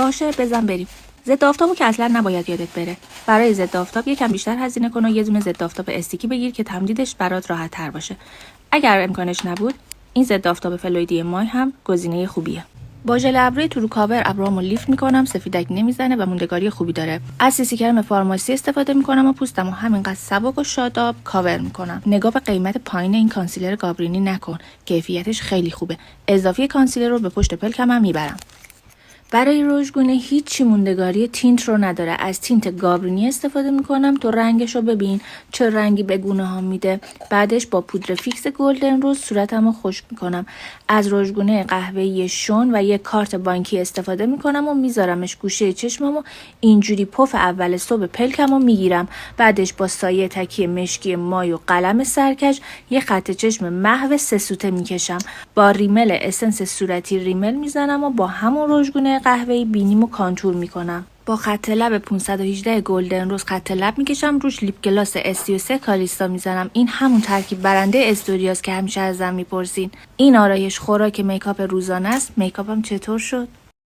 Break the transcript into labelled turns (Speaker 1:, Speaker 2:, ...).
Speaker 1: باشه بزن بریم. ضد آفتابو که اصلا نباید یادت بره. برای ضد آفتاب یکم بیشتر هزینه کن و یه دونه ضد آفتاب استیکی بگیر که تمدیدش برات راحت تر باشه. اگر امکانش نبود این ضد آفتاب فلویدی مای هم گزینه خوبیه. با ژل ابروی تو رو کاور ابروامو لیفت میکنم، سفیدک نمیزنه و موندگاری خوبی داره. از سیسی کرم فارماسی استفاده میکنم و پوستمو همینقدر سبک و شاداب کاور میکنم. نگاه به قیمت پایین این کانسیلر گابرینی نکن، کیفیتش خیلی خوبه. اضافی کانسیلر رو به پشت پلکم هم میبرم. برای رژگونه هیچی موندگاری تینت رو نداره. از تینت گابرینی استفاده میکنم. تو رنگش رو ببین چه رنگی به گونه ها میده. بعدش با پودر فیکس گلدن روز صورتم رو خشک میکنم. از رژگونه قهوه‌ای شون و یک کارت بانکی استفاده میکنم و میذارمش گوشه چشمم و اینجوری پف اول صبح پلکم رو میگیرم. بعدش با سایه تکیه مشکی مای و قلم سرکش یه خط چشم محو 3 سوته میکشم. با ریمل اسنس صورتی ریمل میزنم و با همون رژگونه قهوه‌ای بینیمو کانتور میکنم. با خط لب 518 گلدن روز خط لب میکشم، روش لیپ گلاس S33 کالیستا میزنم. این همون ترکیب برنده استوریاست که همیشه ازم میپرسین. این آرایش خوراک میکاپ روزانه است. میکاپم چطور شد؟